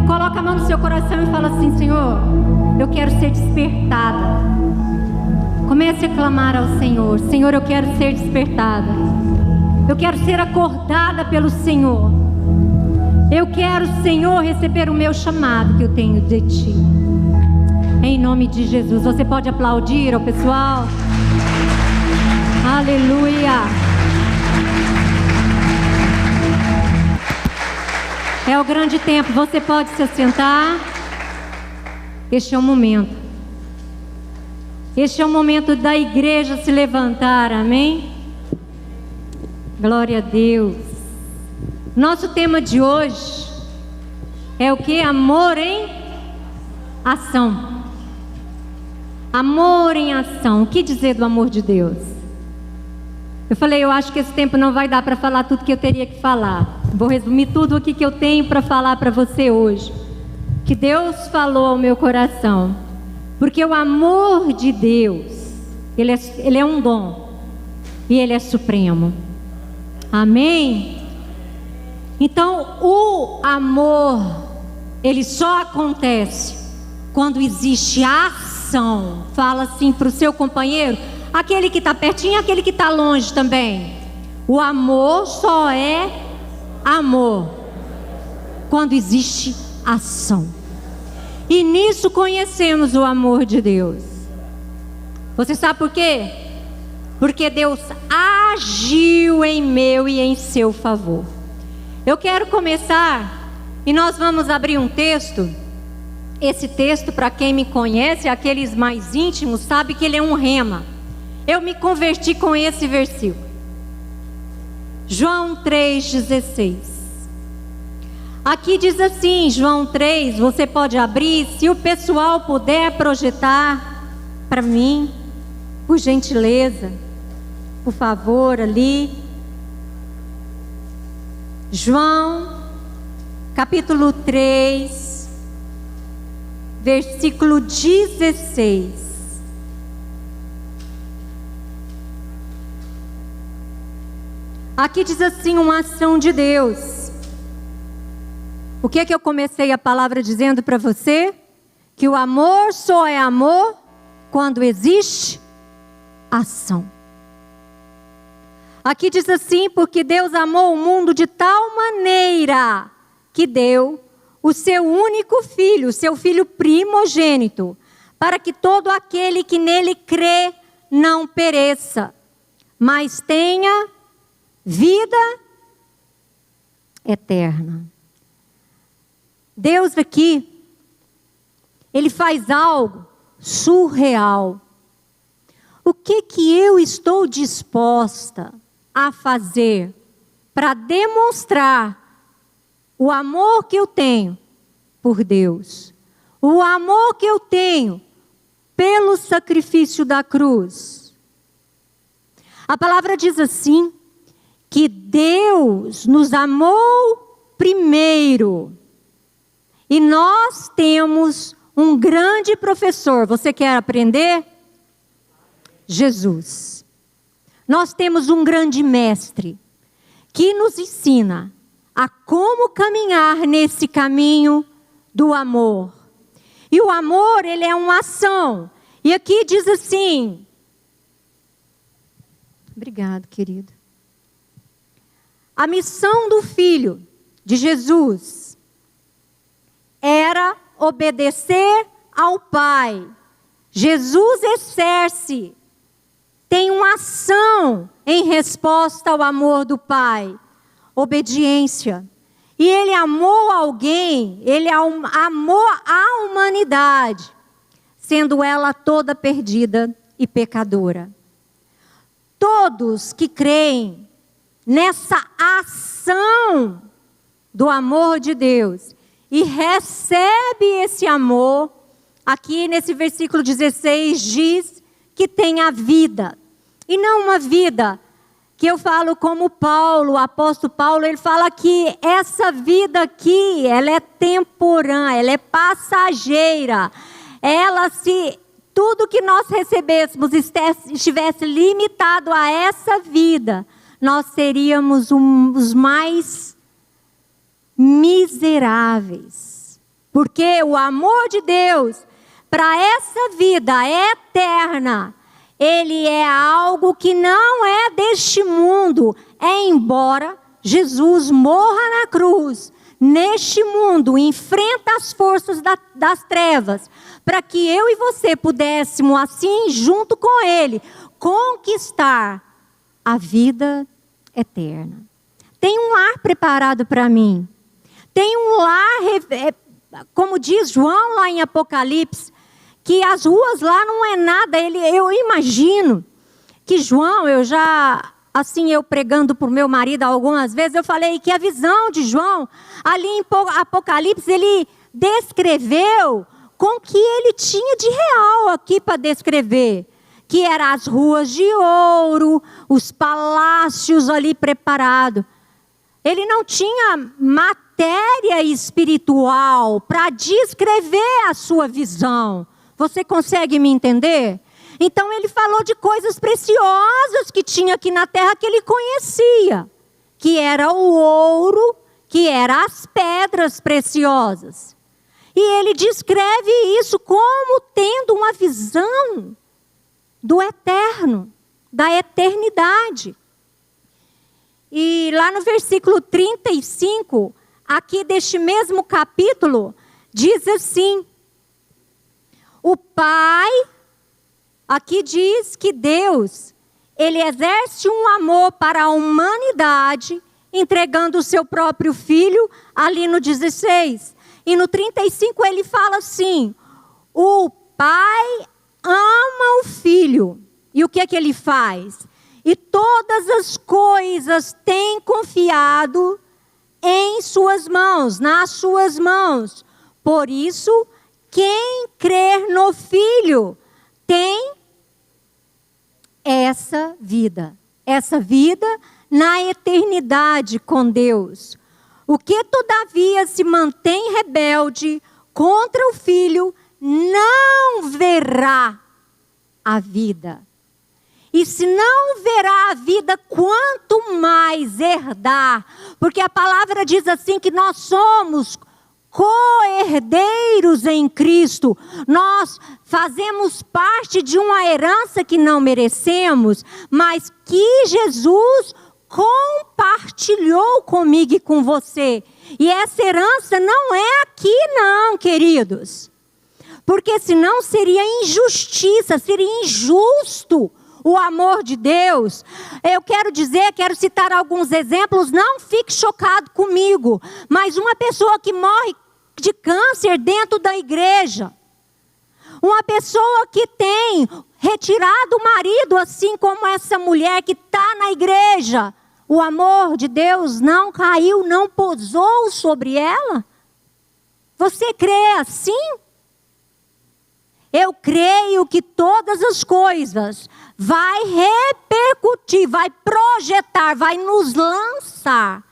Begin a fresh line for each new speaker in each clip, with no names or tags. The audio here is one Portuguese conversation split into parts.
Coloca a mão no seu coração e fala assim: Senhor, eu quero ser despertada. Comece a clamar ao Senhor: Senhor, eu quero ser despertada. Eu quero ser acordada pelo Senhor. Eu quero, Senhor, receber o meu chamado que eu tenho de Ti. Em nome de Jesus. Você pode aplaudir ao pessoal? Aleluia. É o grande tempo. Você pode se assentar. Este é o momento. Este é o momento da igreja se levantar. Amém? Glória a Deus. Nosso tema de hoje é o que? Amor em ação. Amor em ação. O que dizer do amor de Deus? Eu falei, eu acho que esse tempo não vai dar para falar tudo que eu teria que falar. Vou resumir tudo o que eu tenho para falar para você hoje. Que Deus falou ao meu coração. Porque o amor de Deus, ele é um dom. E Ele é supremo. Amém? Então, o amor, ele só acontece quando existe ação. Fala assim para o seu companheiro, aquele que está pertinho e aquele que está longe também. O amor só é amor quando existe ação. E nisso conhecemos o amor de Deus. Você sabe por quê? Porque Deus agiu em meu e em seu favor. Eu quero começar e nós vamos abrir um texto. Esse texto, para quem me conhece, aqueles mais íntimos, sabe que ele é um rema. Eu me converti com esse versículo. João 3,16. Aqui diz assim, João 3, você pode abrir, se o pessoal puder projetar para mim, por gentileza, por favor, ali. João, capítulo 3, versículo 16. Aqui diz assim, uma ação de Deus. O que é que eu comecei a palavra dizendo para você? Que o amor só é amor quando existe ação. Aqui diz assim, porque Deus amou o mundo de tal maneira que deu o seu único filho, o seu filho primogênito, para que todo aquele que nele crê não pereça, mas tenha vida eterna. Deus aqui, Ele faz algo surreal. O que eu estou disposta a fazer para demonstrar o amor que eu tenho por Deus? O amor que eu tenho pelo sacrifício da cruz. A palavra diz assim, que Deus nos amou primeiro. E nós temos um grande professor. Você quer aprender? Jesus. Nós temos um grande mestre que nos ensina a como caminhar nesse caminho do amor. E o amor, ele é uma ação. E aqui diz assim. Obrigado, querido. A missão do Filho de Jesus era obedecer ao Pai. Jesus exerce, tem uma ação em resposta ao amor do Pai. Obediência. E Ele amou alguém, Ele amou a humanidade, sendo ela toda perdida e pecadora. Todos que creem nessa ação do amor de Deus e recebe esse amor, aqui nesse versículo 16 diz que tem a vida. E não uma vida que eu falo como Paulo, o apóstolo Paulo, ele fala que essa vida aqui, ela é temporânea, ela é passageira. Se tudo que nós recebêssemos estivesse limitado a essa vida, nós seríamos os mais miseráveis. Porque o amor de Deus para essa vida eterna, ele é algo que não é deste mundo. Embora Jesus morra na cruz, neste mundo, enfrenta as forças das trevas, para que eu e você pudéssemos, assim, junto com ele, conquistar a vida eterna. Tem um lar preparado para mim. Tem um lar, como diz João lá em Apocalipse, que as ruas lá não é nada. Eu imagino que João, eu pregando para o meu marido algumas vezes, eu falei que a visão de João, ali em Apocalipse, ele descreveu com o que ele tinha de real aqui para descrever. Que eram as ruas de ouro, os palácios ali preparados. Ele não tinha matéria espiritual para descrever a sua visão. Você consegue me entender? Então ele falou de coisas preciosas que tinha aqui na terra que ele conhecia. Que era o ouro, que eram as pedras preciosas. E ele descreve isso como tendo uma visão do eterno, da eternidade. E lá no versículo 35, aqui deste mesmo capítulo, diz assim: o Pai, aqui diz que Deus, ele exerce um amor para a humanidade, entregando o seu próprio Filho, ali no 16. E no 35 ele fala assim: o Pai ama o Filho. E o que é que ele faz? E todas as coisas tem confiado em suas mãos, nas suas mãos. Por isso, quem crer no Filho tem essa vida na eternidade com Deus. O que todavia se mantém rebelde contra o Filho não verá a vida. E se não verá a vida, quanto mais herdar. Porque a palavra diz assim que nós somos co-herdeiros em Cristo. Nós fazemos parte de uma herança que não merecemos, mas que Jesus compartilhou comigo e com você. E essa herança não é aqui não, queridos. Porque senão seria injustiça, seria injusto o amor de Deus. Eu quero citar alguns exemplos, não fique chocado comigo, mas uma pessoa que morre de câncer dentro da igreja, uma pessoa que tem retirado o marido, assim como essa mulher que está na igreja, o amor de Deus não caiu, não pousou sobre ela? Você crê assim? Eu creio que todas as coisas vai repercutir, vai projetar, vai nos lançar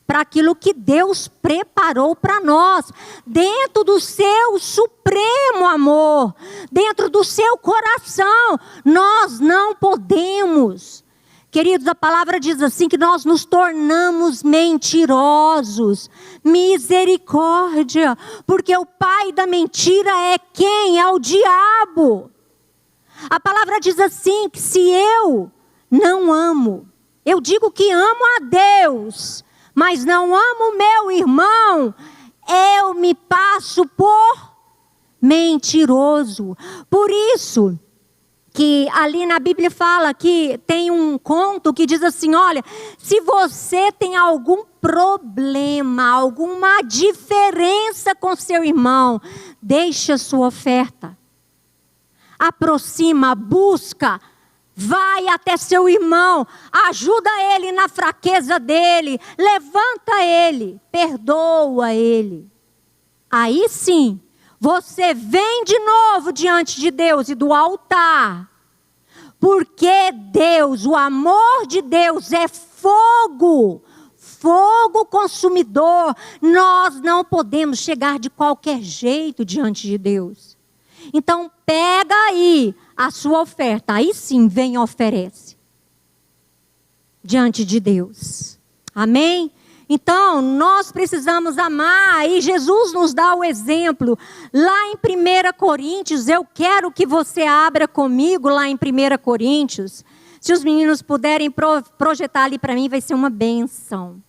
para aquilo que Deus preparou para nós, dentro do seu supremo amor, dentro do seu coração. Nós não podemos. Queridos, a palavra diz assim que nós nos tornamos mentirosos. Misericórdia, porque o pai da mentira é quem? É o diabo. A palavra diz assim que se eu não amo, eu digo que amo a Deus, mas não amo meu irmão, eu me passo por mentiroso. Por isso que ali na Bíblia fala que tem um conto que diz assim: olha, se você tem algum problema, alguma diferença com seu irmão, deixa a sua oferta. Aproxima, busca, vai até seu irmão, ajuda ele na fraqueza dele, levanta ele, perdoa ele. Aí sim, você vem de novo diante de Deus e do altar. Porque Deus, o amor de Deus é fogo. Fogo consumidor. Nós não podemos chegar de qualquer jeito diante de Deus. Então pega aí a sua oferta. Aí sim, vem e oferece. Diante de Deus. Amém? Então, nós precisamos amar, e Jesus nos dá o exemplo. Lá em 1 Coríntios, eu quero que você abra comigo lá em 1 Coríntios. Se os meninos puderem projetar ali para mim, vai ser uma bênção.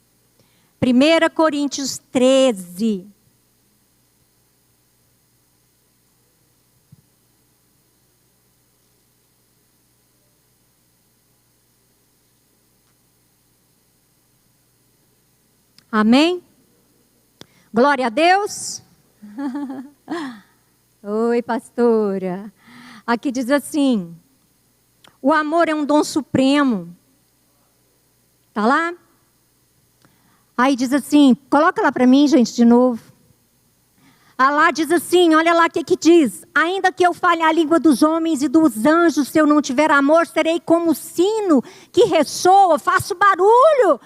1 Coríntios 13. Amém? Glória a Deus. Oi, pastora. Aqui diz assim: o amor é um dom supremo. Tá lá? Aí diz assim, coloca lá para mim, gente, de novo. Lá diz assim, olha lá o que diz. Ainda que eu fale a língua dos homens e dos anjos, se eu não tiver amor, serei como o sino que ressoa, faço barulho.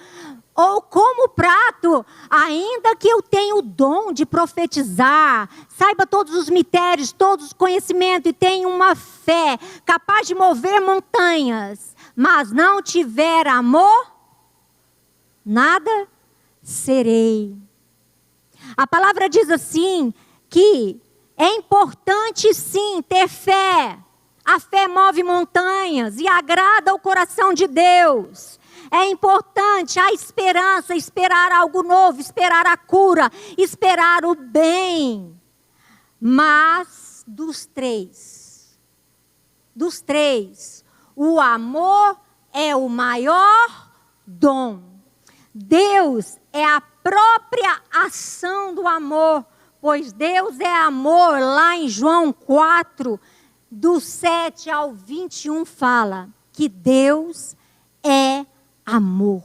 Ou como prato, ainda que eu tenha o dom de profetizar, saiba todos os mistérios, todos os conhecimentos, e tenha uma fé capaz de mover montanhas, mas não tiver amor, nada serei. A palavra diz assim, que é importante sim ter fé. A fé move montanhas e agrada o coração de Deus. É importante a esperança, esperar algo novo, esperar a cura, esperar o bem. Mas dos três, o amor é o maior dom. Deus é a própria ação do amor, pois Deus é amor. Lá em João 4, do 7 ao 21, fala que Deus é amor.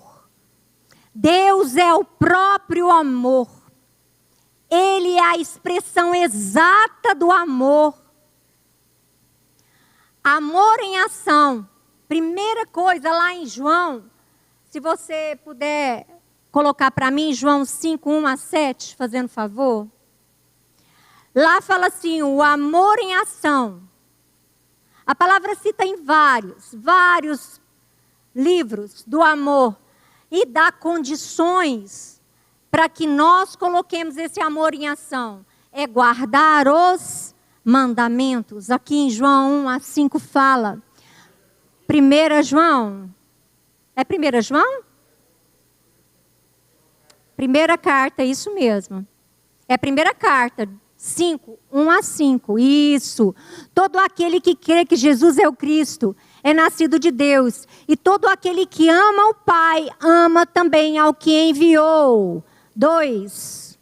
Deus é o próprio amor. Ele é a expressão exata do amor. Amor em ação. Primeira coisa lá em João, se você puder colocar para mim, João 5, 1 a 7, fazendo favor. Lá fala assim, o amor em ação. A palavra cita em vários livros do amor e dá condições para que nós coloquemos esse amor em ação. É guardar os mandamentos. Aqui em João 1 a 5 fala. 1 João. É 1 João? Primeira carta, isso mesmo. É a primeira carta, 5, 1 a 5. Isso. Todo aquele que crê que Jesus é o Cristo é nascido de Deus. E todo aquele que ama o Pai, ama também ao que enviou. 2.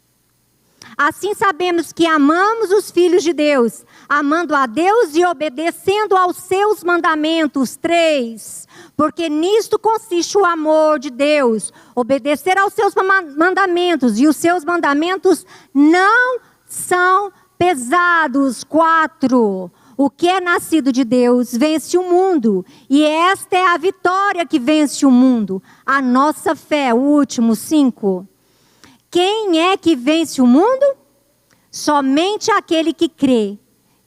Assim sabemos que amamos os filhos de Deus, amando a Deus e obedecendo aos seus mandamentos. 3. Porque nisto consiste o amor de Deus, obedecer aos seus mandamentos, e os seus mandamentos não são pesados. 4. O que é nascido de Deus vence o mundo, e esta é a vitória que vence o mundo, a nossa fé. O último, 5. Quem é que vence o mundo? Somente aquele que crê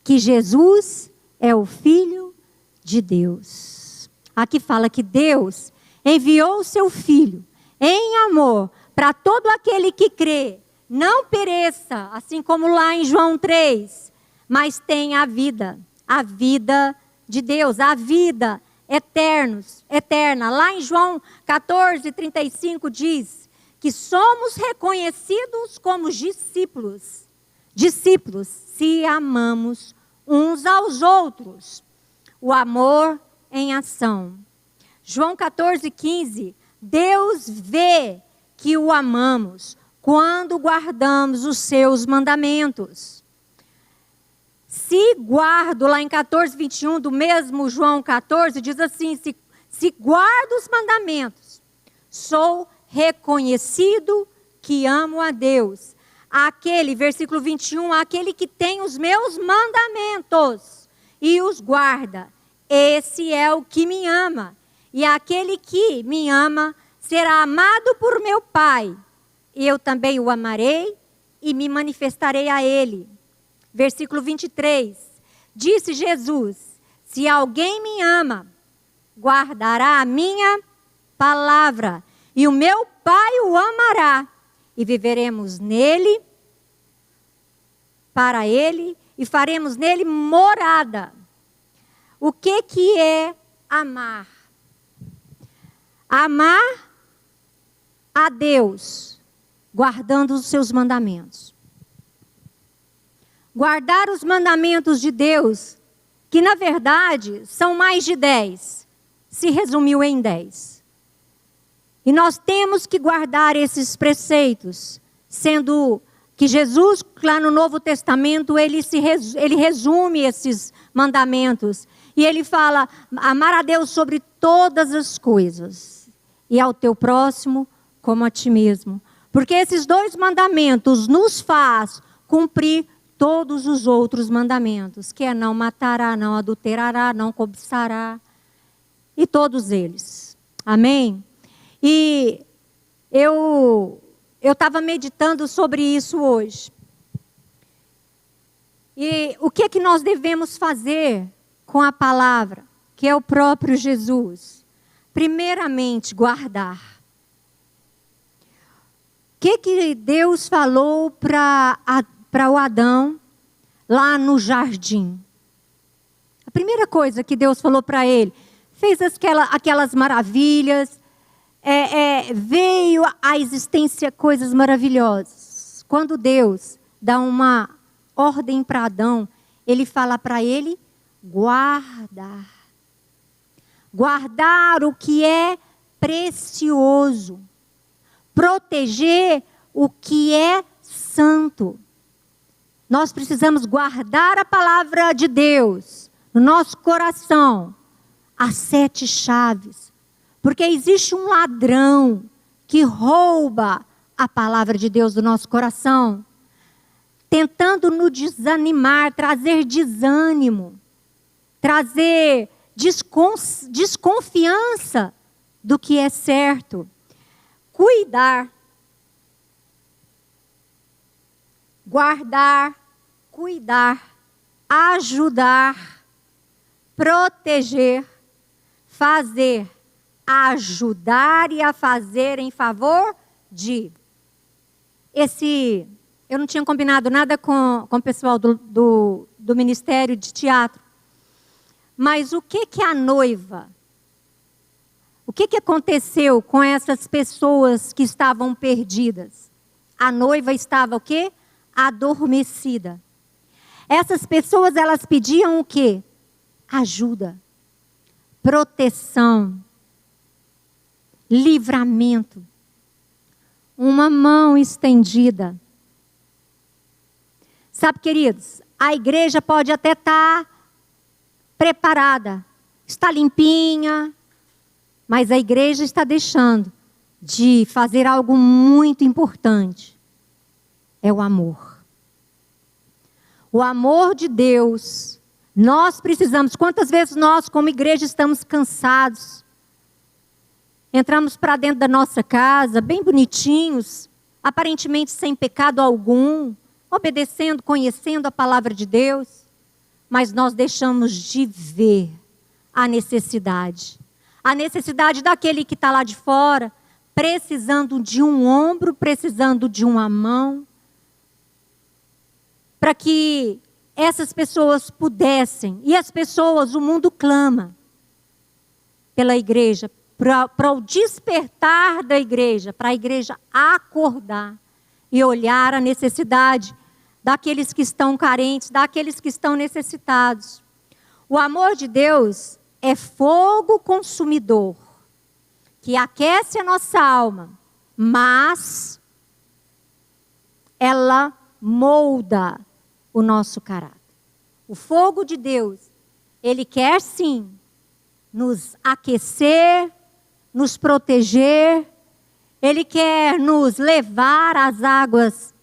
que Jesus é o Filho de Deus. Aqui fala que Deus enviou o seu Filho em amor para todo aquele que crê, não pereça, assim como lá em João 3, mas tenha a vida de Deus, a vida eterna. Lá em João 14, 35 diz que somos reconhecidos como discípulos se amamos uns aos outros. O amor em ação. João 14, 15, Deus vê que o amamos quando guardamos os seus mandamentos. Se guardo, lá em 14, 21, do mesmo João 14, diz assim, se guardo os mandamentos, sou reconhecido que amo a Deus. Aquele, versículo 21, aquele que tem os meus mandamentos e os guarda, esse é o que me ama. E aquele que me ama será amado por meu Pai. Eu também o amarei e me manifestarei a ele. Versículo 23, disse Jesus, se alguém me ama, guardará a minha palavra, e o meu Pai o amará, e viveremos nele, para ele, e faremos nele morada. O que é amar? Amar a Deus, guardando os seus mandamentos. Guardar os mandamentos de Deus, que na verdade são mais de 10, se resumiu em 10. E nós temos que guardar esses preceitos, sendo que Jesus, lá no Novo Testamento, ele resume esses mandamentos. E ele fala, amar a Deus sobre todas as coisas, e ao teu próximo como a ti mesmo. Porque esses 2 mandamentos nos faz cumprir todos os outros mandamentos, que é não matará, não adulterará, não cobiçará, e todos eles. Amém? E eu estava meditando sobre isso hoje. E o que nós devemos fazer com a palavra, que é o próprio Jesus? Primeiramente, guardar. O que Deus falou para o Adão lá no jardim? A primeira coisa que Deus falou para ele, fez aquelas maravilhas, veio à existência coisas maravilhosas. Quando Deus dá uma ordem para Adão, ele fala para ele, guardar. Guardar o que é precioso. Proteger o que é santo. Nós precisamos guardar a palavra de Deus no nosso coração. As 7 chaves. Porque existe um ladrão que rouba a palavra de Deus do nosso coração, tentando nos desanimar, trazer desânimo, trazer desconfiança do que é certo. Cuidar, guardar, cuidar, ajudar, proteger, fazer, ajudar e a fazer em favor de. Eu não tinha combinado nada com o pessoal do Ministério de Teatro, mas o que a noiva, o que aconteceu com essas pessoas que estavam perdidas? A noiva estava o quê? Adormecida. Essas pessoas, elas pediam o quê? Ajuda, proteção, livramento, uma mão estendida. Sabe, queridos, a igreja pode até estar preparada, está limpinha, mas a igreja está deixando de fazer algo muito importante. É o amor. O amor de Deus. Nós precisamos, quantas vezes nós como igreja estamos cansados, entramos para dentro da nossa casa, bem bonitinhos, aparentemente sem pecado algum, obedecendo, conhecendo a palavra de Deus, mas nós deixamos de ver a necessidade. A necessidade daquele que está lá de fora, precisando de um ombro, precisando de uma mão, para que essas pessoas pudessem, e as pessoas, o mundo clama pela igreja, para o despertar da igreja, para a igreja acordar e olhar a necessidade daqueles que estão carentes, daqueles que estão necessitados. O amor de Deus é fogo consumidor, que aquece a nossa alma, mas ela molda o nosso caráter. O fogo de Deus, ele quer sim nos aquecer, nos proteger, ele quer nos levar às águas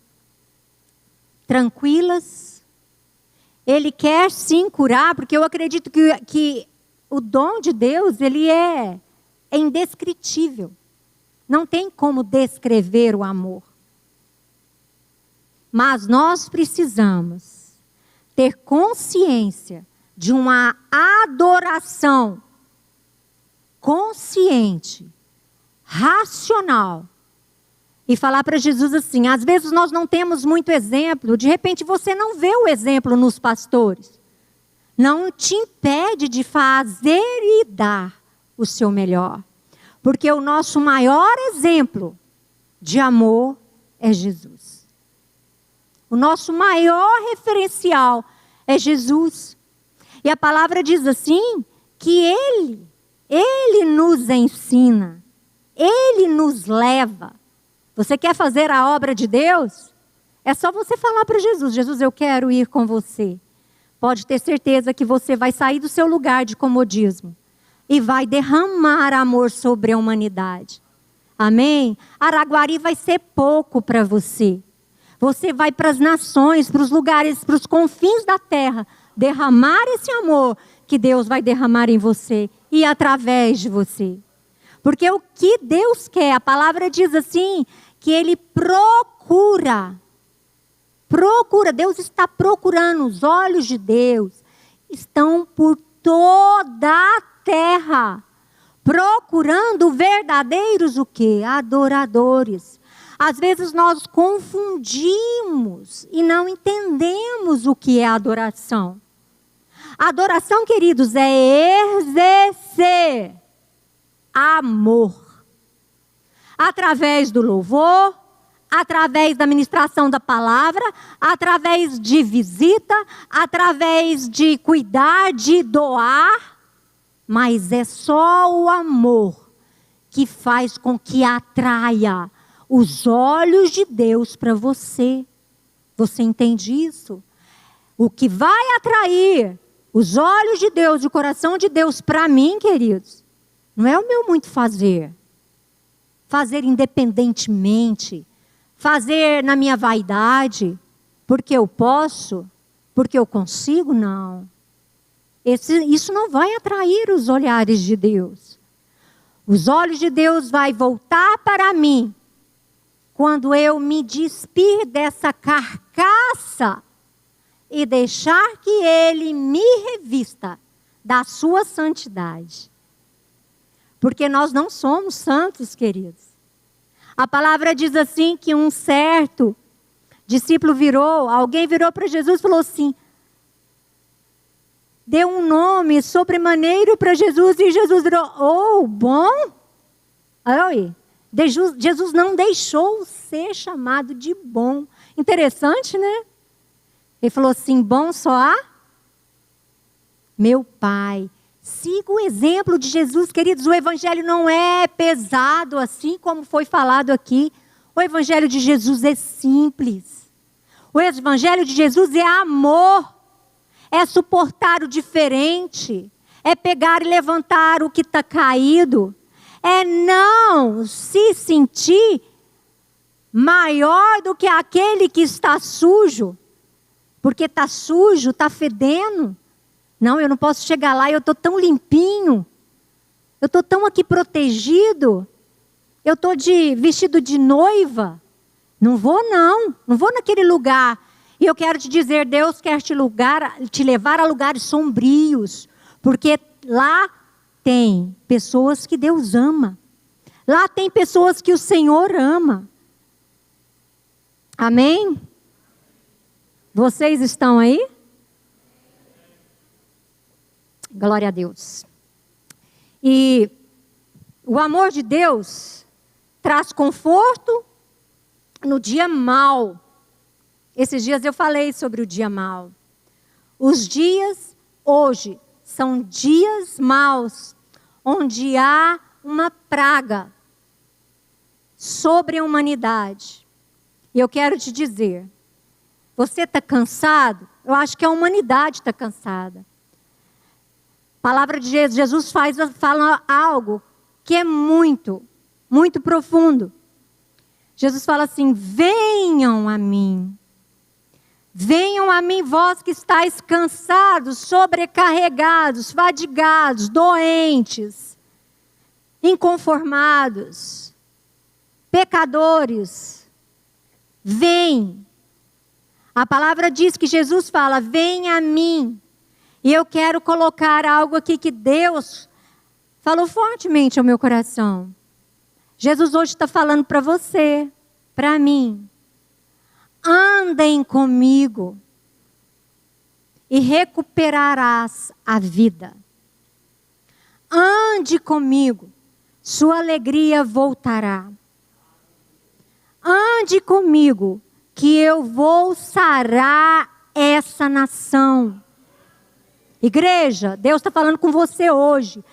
tranquilas, ele quer sim curar, porque eu acredito que o dom de Deus, ele é indescritível. Não tem como descrever o amor. Mas nós precisamos ter consciência de uma adoração consciente, racional e falar para Jesus assim: às vezes nós não temos muito exemplo, de repente você não vê o exemplo nos pastores. Não te impede de fazer e dar o seu melhor. Porque o nosso maior exemplo de amor é Jesus. O nosso maior referencial é Jesus. E a palavra diz assim, que Ele nos ensina, Ele nos leva. Você quer fazer a obra de Deus? É só você falar para Jesus: Jesus, eu quero ir com você. Pode ter certeza que você vai sair do seu lugar de comodismo e vai derramar amor sobre a humanidade. Amém? Araguari vai ser pouco para você. Você vai para as nações, para os lugares, para os confins da terra, derramar esse amor que Deus vai derramar em você e através de você. Porque o que Deus quer, a palavra diz assim, que Ele procura, Deus está procurando, os olhos de Deus estão por toda a terra, procurando verdadeiros o quê? Adoradores. Às vezes nós confundimos e não entendemos o que é adoração. Adoração, queridos, é exercer amor. Através do louvor, através da ministração da palavra, através de visita, através de cuidar, de doar. Mas é só o amor que faz com que atraia os olhos de Deus para você. Você entende isso? O que vai atrair os olhos de Deus, o coração de Deus para mim, queridos, não é o meu muito fazer. Fazer independentemente, fazer na minha vaidade, porque eu posso, porque eu consigo, não. Isso não vai atrair os olhares de Deus. Os olhos de Deus vai voltar para mim quando eu me despir dessa carcaça e deixar que Ele me revista da sua santidade. Porque nós não somos santos, queridos. A palavra diz assim que um certo discípulo alguém virou para Jesus e falou assim, deu um nome sobremaneiro para Jesus e Jesus virou, bom? Oi, Jesus não deixou ser chamado de bom. Interessante, né? Ele falou assim, bom só há meu Pai. Siga o exemplo de Jesus, queridos. O evangelho não é pesado assim como foi falado aqui. O evangelho de Jesus é simples. O evangelho de Jesus é amor. É suportar o diferente. É pegar e levantar o que está caído. É não se sentir maior do que aquele que está sujo. Porque está sujo, está fedendo. Não, eu não posso chegar lá, eu estou tão limpinho. Eu estou tão aqui protegido. Eu estou vestido de noiva. Não vou naquele lugar. E eu quero te dizer, Deus quer te levar a lugares sombrios. Porque lá tem pessoas que Deus ama. Lá tem pessoas que o Senhor ama. Amém? Vocês estão aí? Glória a Deus. E o amor de Deus traz conforto no dia mau. Esses dias eu falei sobre o dia mau. Os dias hoje são dias maus, onde há uma praga sobre a humanidade. E eu quero te dizer, você está cansado? Eu acho que a humanidade está cansada. A palavra de Jesus fala algo que é muito, muito profundo. Jesus fala assim, venham a mim. Venham a mim vós que estáis cansados, sobrecarregados, fadigados, doentes, inconformados, pecadores. Vem. A palavra diz que Jesus fala, venha a mim. E eu quero colocar algo aqui que Deus falou fortemente ao meu coração. Jesus hoje está falando para você, para mim. Andem comigo e recuperarás a vida. Ande comigo, sua alegria voltará. Ande comigo, que eu vou sarar essa nação. Igreja, Deus está falando com você hoje.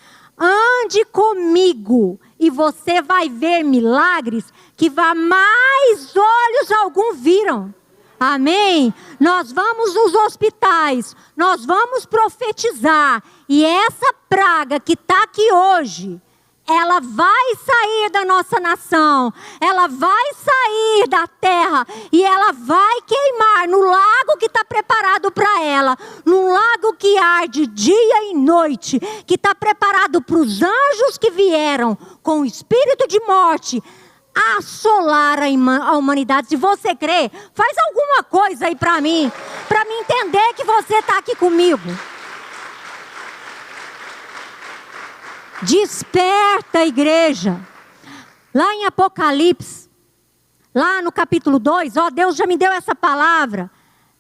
Ande comigo e você vai ver milagres que mais olhos algum viram. Amém? Nós vamos nos hospitais, nós vamos profetizar. E essa praga que está aqui hoje, ela vai sair da nossa nação, ela vai sair da terra e ela vai queimar no lago que está preparado para ela, num lago que arde dia e noite, que está preparado para os anjos que vieram com o espírito de morte assolar a humanidade. Se você crê, faz alguma coisa aí para mim entender que você está aqui comigo. Desperta, igreja. Lá em Apocalipse, lá no capítulo 2, Deus já me deu essa palavra.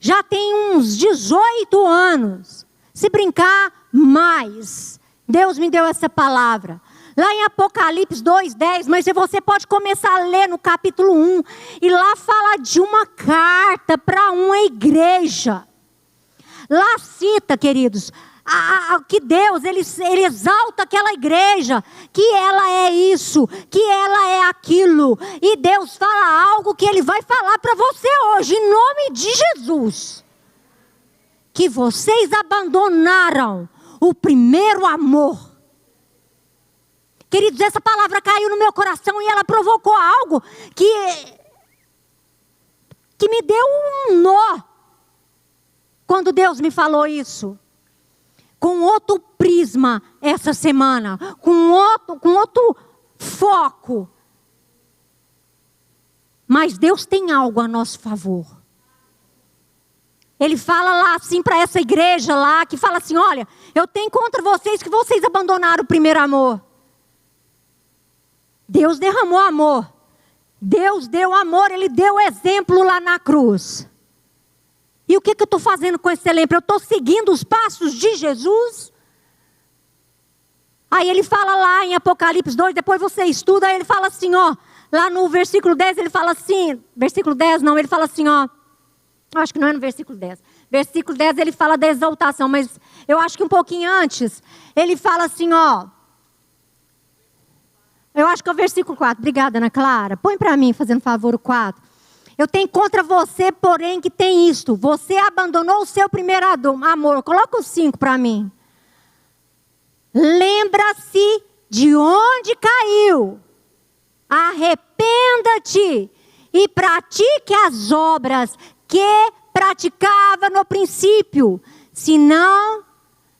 Já tem uns 18 anos. Se brincar, mais. Deus me deu essa palavra. Lá em Apocalipse 2:10, mas você pode começar a ler no capítulo 1. E lá fala de uma carta para uma igreja. Lá cita, queridos, que Deus, ele exalta aquela igreja, que ela é isso, que ela é aquilo. E Deus fala algo que Ele vai falar para você hoje, em nome de Jesus. Que vocês abandonaram o primeiro amor. Queridos, essa palavra caiu no meu coração e ela provocou algo que me deu um nó. Quando Deus me falou isso. Com outro prisma essa semana, com outro foco. Mas Deus tem algo a nosso favor. Ele fala lá assim para essa igreja lá, que fala assim, olha, eu tenho contra vocês que vocês abandonaram o primeiro amor. Deus derramou amor. Deus deu amor, Ele deu exemplo lá na cruz. E o que eu estou fazendo com esse exemplo? Eu estou seguindo os passos de Jesus? Aí ele fala lá em Apocalipse 2, depois você estuda, aí ele fala assim, lá no versículo 10, ele fala assim, versículo 10 não, ele fala assim, acho que não é no versículo 10. Versículo 10 ele fala da exaltação, mas eu acho que um pouquinho antes, ele fala assim, eu acho que é o versículo 4, obrigada Ana Clara, põe para mim, fazendo favor, o 4. Eu tenho contra você, porém, que tem isto. Você abandonou o seu primeiro amor. Coloca o 5 para mim. Lembra-se de onde caiu. Arrependa-te e pratique as obras que praticava no princípio. Se não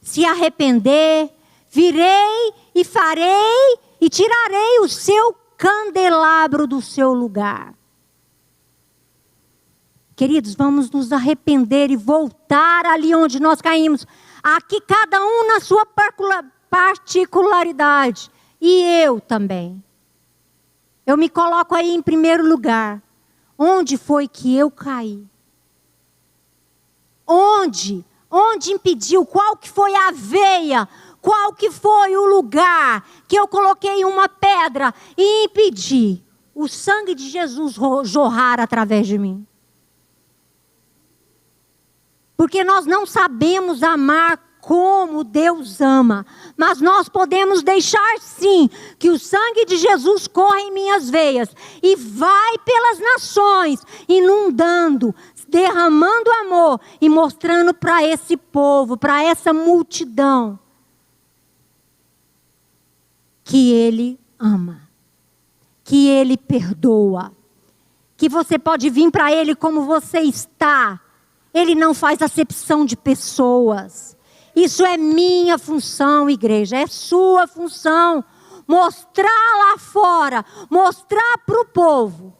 se arrepender, virei e farei e tirarei o seu candelabro do seu lugar. Queridos, vamos nos arrepender e voltar ali onde nós caímos. Aqui cada um na sua particularidade. E eu também. Eu me coloco aí em primeiro lugar. Onde foi que eu caí? Onde? Onde impediu? Qual que foi a veia? Qual que foi o lugar que eu coloquei uma pedra e impedi o sangue de Jesus jorrar através de mim? Porque nós não sabemos amar como Deus ama. Mas nós podemos deixar sim que o sangue de Jesus corra em minhas veias. E vai pelas nações, inundando, derramando amor. E mostrando para esse povo, para essa multidão, que Ele ama. Que Ele perdoa. Que você pode vir para Ele como você está. Ele não faz acepção de pessoas. Isso é minha função, igreja. É sua função. Mostrar lá fora. Mostrar para o povo.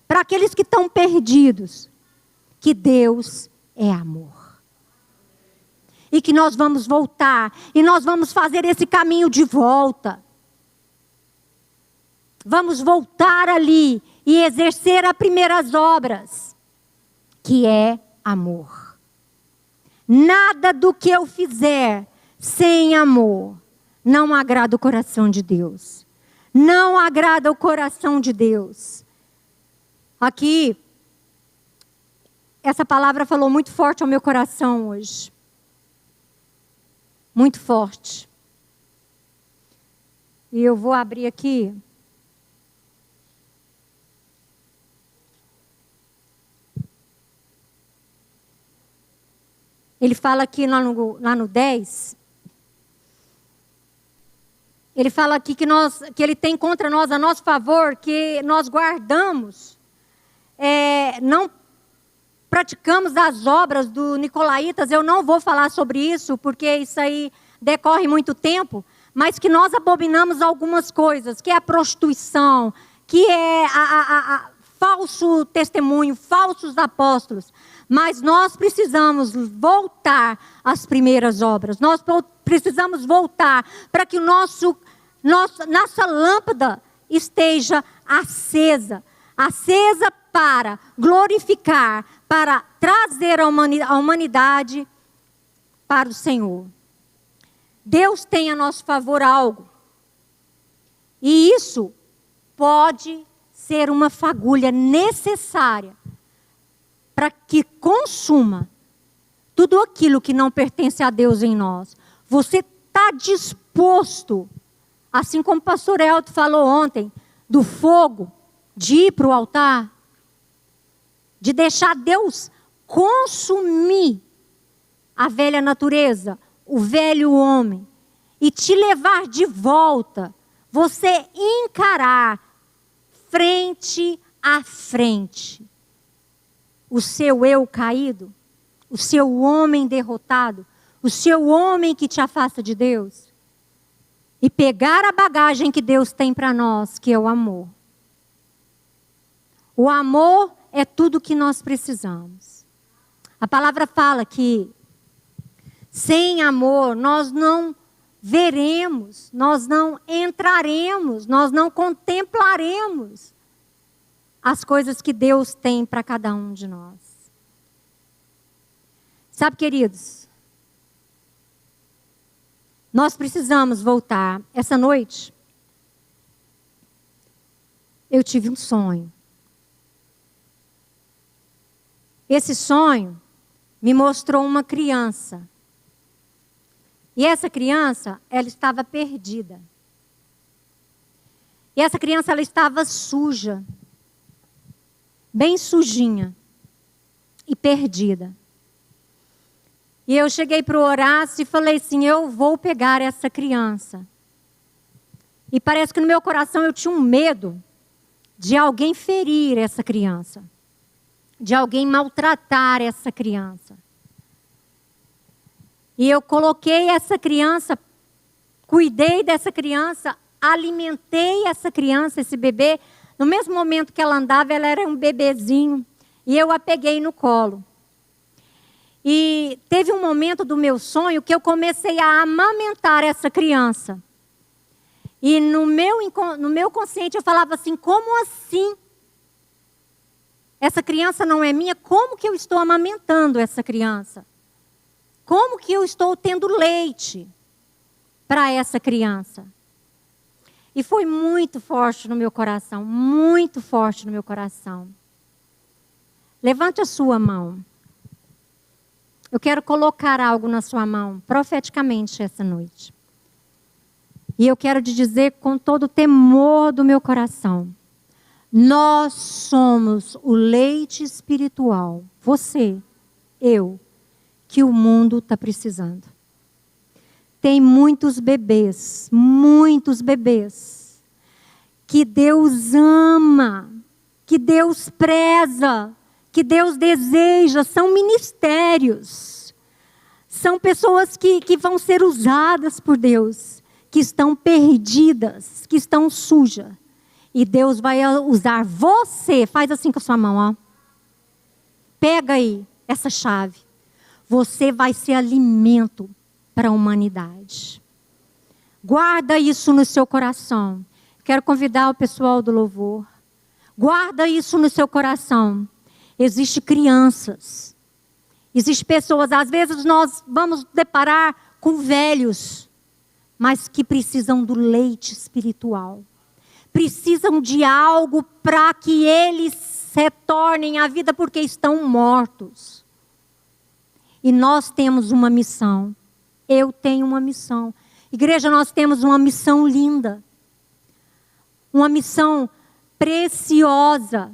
Para aqueles que estão perdidos. Que Deus é amor. E que nós vamos voltar. E nós vamos fazer esse caminho de volta. Vamos voltar ali e exercer as primeiras obras, que é amor. Nada do que eu fizer sem amor não agrada o coração de Deus. Não agrada o coração de Deus. Aqui, essa palavra falou muito forte ao meu coração hoje. Muito forte. E eu vou abrir aqui. Ele fala aqui lá no 10. Ele fala aqui que ele tem contra nós a nosso favor, que nós guardamos, não praticamos as obras do Nicolaítas. Eu não vou falar sobre isso, porque isso aí decorre muito tempo, mas que nós abominamos algumas coisas, que é a prostituição, que é falso testemunho, falsos apóstolos. Mas nós precisamos voltar às primeiras obras. Nós precisamos voltar para que nossa lâmpada esteja acesa. Acesa para glorificar, para trazer a humanidade para o Senhor. Deus tem a nosso favor algo. E isso pode ser uma fagulha necessária para que consuma tudo aquilo que não pertence a Deus em nós. Você está disposto, assim como o pastor Elton falou ontem, do fogo, de ir para o altar, de deixar Deus consumir a velha natureza, o velho homem, e te levar de volta, você encarar frente a frente o seu eu caído, o seu homem derrotado, o seu homem que te afasta de Deus, e pegar a bagagem que Deus tem para nós, que é o amor. O amor é tudo que nós precisamos. A palavra fala que sem amor nós não veremos, nós não entraremos, nós não contemplaremos as coisas que Deus tem para cada um de nós. Sabe, queridos, nós precisamos voltar. Essa noite, eu tive um sonho. Esse sonho me mostrou uma criança. E essa criança, ela estava perdida. E essa criança, ela estava suja. Bem sujinha. E perdida. E eu cheguei para o Horácio e falei assim, eu vou pegar essa criança. E parece que no meu coração eu tinha um medo de alguém ferir essa criança. De alguém maltratar essa criança. E eu coloquei essa criança, cuidei dessa criança, alimentei essa criança, esse bebê. No mesmo momento que ela andava, ela era um bebezinho. E eu a peguei no colo. E teve um momento do meu sonho que eu comecei a amamentar essa criança. E no meu consciente eu falava assim, como assim? Essa criança não é minha, como que eu estou amamentando essa criança? Como que eu estou tendo leite para essa criança? E foi muito forte no meu coração, muito forte no meu coração. Levante a sua mão. Eu quero colocar algo na sua mão, profeticamente, essa noite. E eu quero te dizer com todo o temor do meu coração. Nós somos o leite espiritual. Você, eu, que o mundo está precisando. Tem muitos bebês, que Deus ama, que Deus preza, que Deus deseja, são ministérios. São pessoas que vão ser usadas por Deus, que estão perdidas, que estão sujas. E Deus vai usar você, faz assim com a sua mão, ó. Pega aí essa chave. Você vai ser alimento para a humanidade. Guarda isso no seu coração. quero convidar o pessoal do louvor. Guarda isso no seu coração. Existem crianças. Existem pessoas, às vezes nós vamos deparar com velhos, mas que precisam do leite espiritual. Precisam de algo para que eles retornem à vida porque estão mortos. E nós temos uma missão. Eu tenho uma missão. Igreja, nós temos uma missão linda. Uma missão preciosa.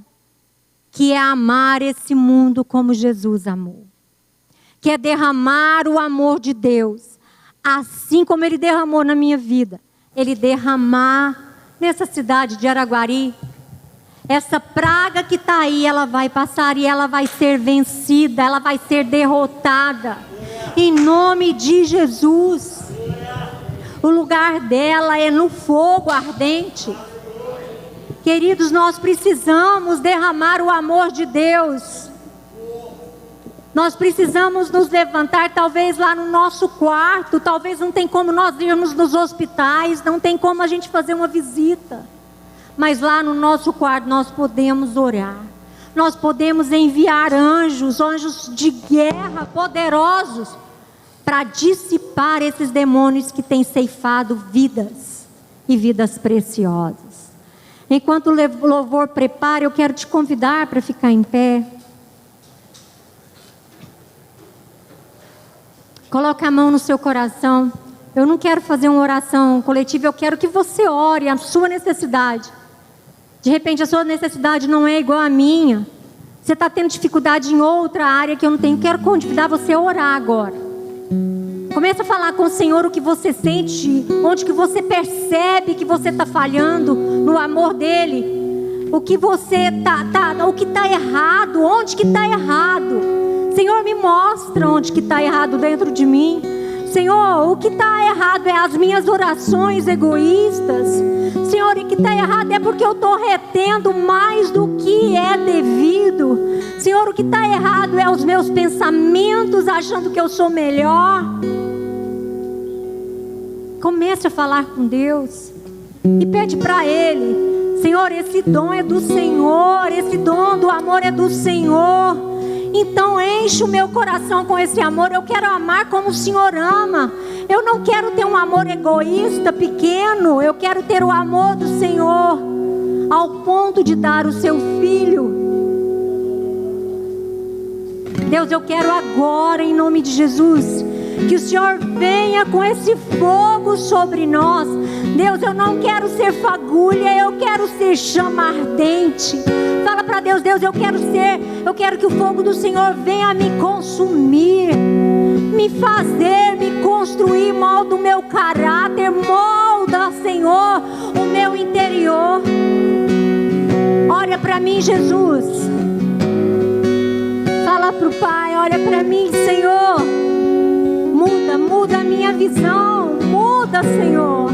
Que é amar esse mundo como Jesus amou. Que é derramar o amor de Deus. Assim como Ele derramou na minha vida. Ele derramar nessa cidade de Araguari. Essa praga que está aí, ela vai passar e ela vai ser vencida. Ela vai ser derrotada. Em nome de Jesus. O lugar dela é no fogo ardente. Queridos, nós precisamos derramar o amor de Deus. Nós precisamos nos levantar, talvez lá no nosso quarto. Talvez não tem como nós irmos nos hospitais. Não tem como a gente fazer uma visita. Mas lá no nosso quarto nós podemos orar. Nós podemos enviar anjos, anjos de guerra poderosos, para dissipar esses demônios que têm ceifado vidas e vidas preciosas. Enquanto o louvor prepara, eu quero te convidar para ficar em pé. Coloca a mão no seu coração. Eu não quero fazer uma oração coletiva, eu quero que você ore a sua necessidade. De repente a sua necessidade não é igual à minha. Você está tendo dificuldade em outra área que eu não tenho. Quero convidar você a orar agora. Comece a falar com o Senhor o que você sente, onde que você percebe que você está falhando no amor dEle. O que você o que está errado, onde que está errado. Senhor, me mostra onde que está errado dentro de mim. Senhor, o que está errado é as minhas orações egoístas. Senhor, o que está errado é porque eu estou retendo mais do que é devido. Senhor, o que está errado é os meus pensamentos, achando que eu sou melhor. Comece a falar com Deus e pede para Ele: Senhor, esse dom é do Senhor, esse dom do amor é do Senhor. Então enche o meu coração com esse amor. Eu quero amar como o Senhor ama. Eu não quero ter um amor egoísta, pequeno. Eu quero ter o amor do Senhor, ao ponto de dar o seu Filho. Deus, eu quero agora, em nome de Jesus, que o Senhor venha com esse fogo sobre nós. Deus, eu não quero ser fagulha, eu quero ser chama ardente. Fala para Deus: Deus, eu quero que o fogo do Senhor venha me consumir, me fazer, me construir, molda o meu caráter, molda, Senhor, o meu interior. Olha para mim, Jesus. Fala para o Pai: olha para mim, Senhor. Muda a minha visão. Muda, Senhor.